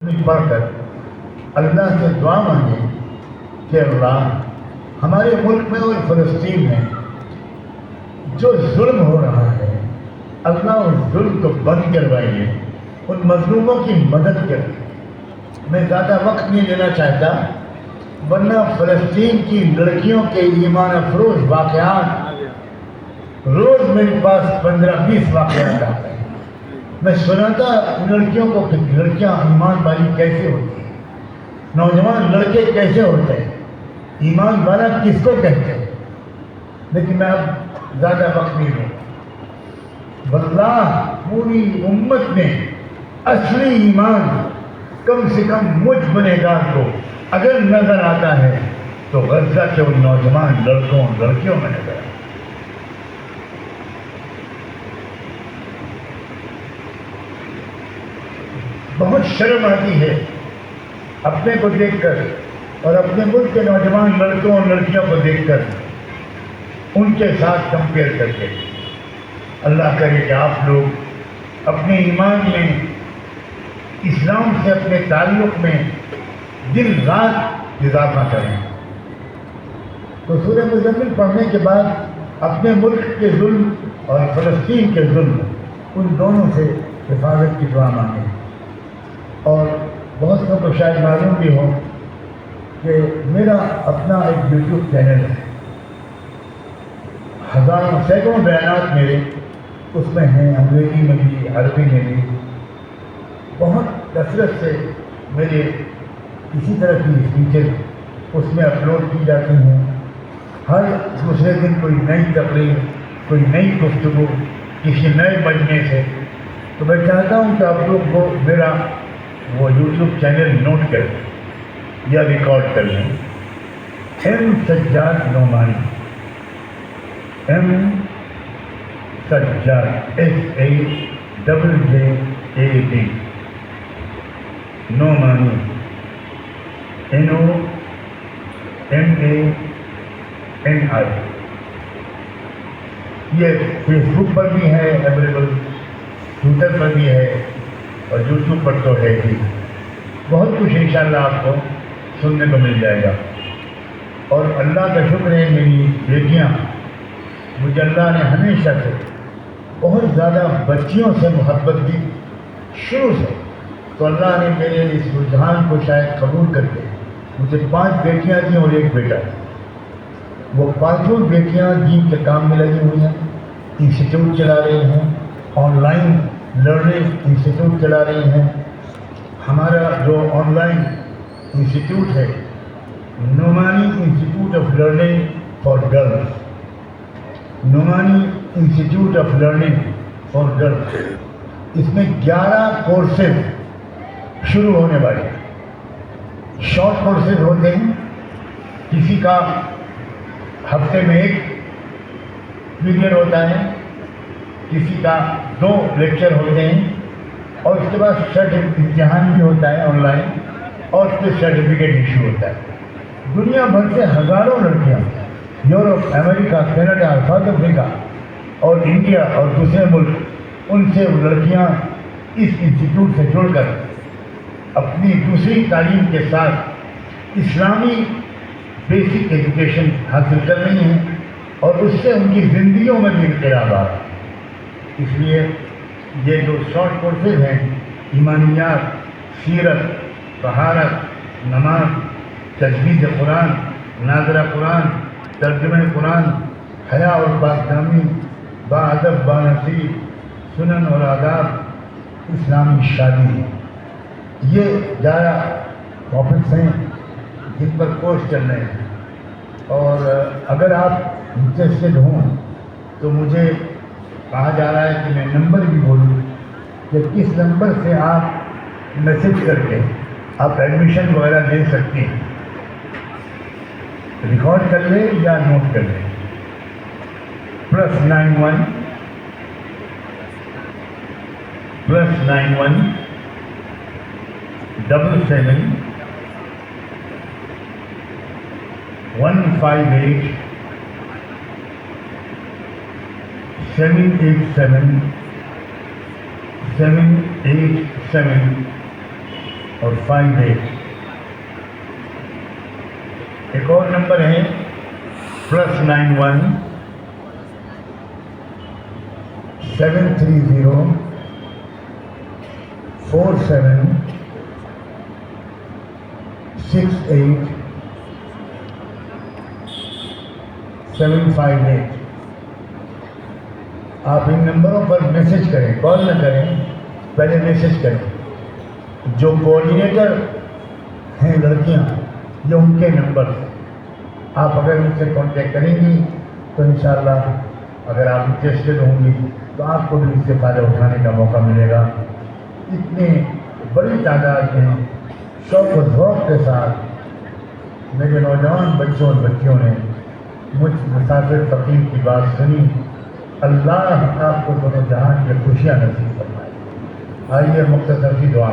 پڑھ کر اللہ سے دعا مانگیں کہ اللہ ہمارے ملک میں اور فلسطین میں جو ظلم ہو رہا ہے اللہ اس ظلم کو بند کروائیے، ان مظلوموں کی مدد کریں۔ میں زیادہ وقت نہیں لینا چاہتا ورنہ فلسطین کی لڑکیوں کے ایمان افروز واقعات روز میرے پاس 15-20 واقعات آتے ہیں۔ میں سناتا لڑکیوں کو کہ لڑکیاں ایمان والی کیسے ہوتی ہیں، نوجوان لڑکے کیسے ہوتے ہیں، ایمان والا کس کو کہتے ہیں، لیکن میں اب زیادہ وقت نہیں لوں۔ واللہ پوری امت میں اصلی ایمان کم سے کم مجھ گنہگار کو اگر نظر آتا ہے تو غزہ کے ان نوجوان لڑکوں لڑکیوں میں نظر آتا ہے۔ بہت شرم آتی ہے اپنے کو دیکھ کر اور اپنے ملک کے نوجوان لڑکوں اور لڑکیوں کو دیکھ کر ان کے ساتھ کمپیئر کر کے۔ اللہ کرے کہ آپ لوگ اپنے ایمان میں، اسلام سے اپنے تعلق میں دن رات اضافہ کریں۔ تو سورہ مزمل پڑھنے کے بعد اپنے ملک کے ظلم اور فلسطین کے ظلم ان دونوں سے حفاظت کی دعا مانگیں۔ اور بہت لوگوں کو شاید معلوم بھی ہو کہ میرا اپنا ایک یوٹیوب چینل ہے، ہزاروں سینکڑوں بیانات میرے اس میں ہیں، انگریزی میں بھی عربی میں بھی۔ بہت کثرت سے میرے اسی طرح کی اسپیچز اس میں اپلوڈ کی جاتی ہیں۔ ہر دوسرے دن کوئی نئی تقریر، کوئی نئی گفتگو کسی نئے مجمع سے۔ تو میں چاہتا ہوں کہ آپ لوگ کو میرا وہ یوٹیوب چینل نوٹ کر لیں یا ریکارڈ کر لیں، M Sajjad Nomani, M Sajjad SAJJAD Nomani NOMANI۔ یہ فیس بک پر بھی ہے اویلیبل، ٹویٹر پر بھی ہے اور یوٹیوب پر تو ہے ہی۔ بہت کچھ انشاءاللہ آپ کو سننے کو مل جائے گا۔ اور اللہ کا شکر ہے میری بیٹیاں، مجھے اللہ نے ہمیشہ سے بہت زیادہ بچیوں سے محبت دی شروع سے، تو اللہ نے میرے اس رجحان کو شاید قبول کر کے مجھے 5 بیٹیاں دیں اور 1 بیٹا۔ وہ 5 بیٹیاں دین کے کام میں لگی ہوئی ہیں، انسٹیٹیوٹ چلا رہی ہیں، آن لائن لرننگ انسٹیٹیوٹ چلا رہی ہیں۔ ہمارا جو آن لائن انسٹیٹیوٹ ہے Nomani institute of learning for girls, Nomani institute of learning for girls, اس میں 11 کورسز شروع ہونے والے ہیں۔ شارٹ کورسز ہوتے ہیں، کسی کا ہفتے میں 1 پیریڈ ہوتا ہے، کسی کا 2 لیکچر ہوتے ہیں، اور اس کے بعد امتحان بھی ہوتا ہے آن لائن، اور پھر سرٹیفکیٹ ایشو ہوتا ہے۔ دنیا بھر سے ہزاروں لڑکیاں، یورپ، امریکہ، کینیڈا، ساؤتھ افریقہ اور انڈیا اور دوسرے ملک، ان سے لڑکیاں اس انسٹیٹیوٹ سے جڑ کر اپنی دوسری تعلیم کے ساتھ اسلامی بیسک ایجوکیشن حاصل کر رہی ہیں، اور اس سے ان کی زندگیوں میں بھی انقلاب آ رہا ہے۔ اس لیے یہ جو شارٹ کورسز ہیں، ایمانیات، سیرت، طہارت، نماز، تجوید قرآن، ناظرہ قرآن، ترجمہ قرآن، حیا اور پاکدامی، باادب بانصیب، سنن اور آداب، اسلامی شادی، یہ 11 ٹاپکس ہیں جن پر کورس چل رہے ہیں۔ اور اگر آپ انٹرسٹڈ ہوں تو مجھے کہا جا رہا ہے کہ میں نمبر بھی بولوں کہ کس نمبر سے آپ میسج کر کے آپ ایڈمیشن وغیرہ لے سکتے ہیں۔ ریکارڈ کر لیں یا نوٹ کر لیں، +91 77 158 787 787 اور 58. ایک اور نمبر ہے +91 730 47 68 758. آپ ان نمبروں پر میسج کریں، کال نہ کریں، پہلے میسج کریں. جو کوآرڈینیٹر ہیں لڑکیاں، یہ ان کے نمبر ہیں. آپ اگر ان سے کانٹیکٹ کریں گی تو انشاءاللہ اگر آپ انٹرسٹڈ ہوں گی تو آپ کو بھی اس سے فائدہ اٹھانے کا موقع ملے گا. اتنی بڑی تعداد میں شوق و ذوق کے ساتھ میرے نوجوان بچوں اور بچیوں نے مجھ مسافر فقیر کی بات سنی. اللہ آپ کو دونوں جہان کی خوشیاں نصیب فرمائے. آئیے مختصر سی دعا.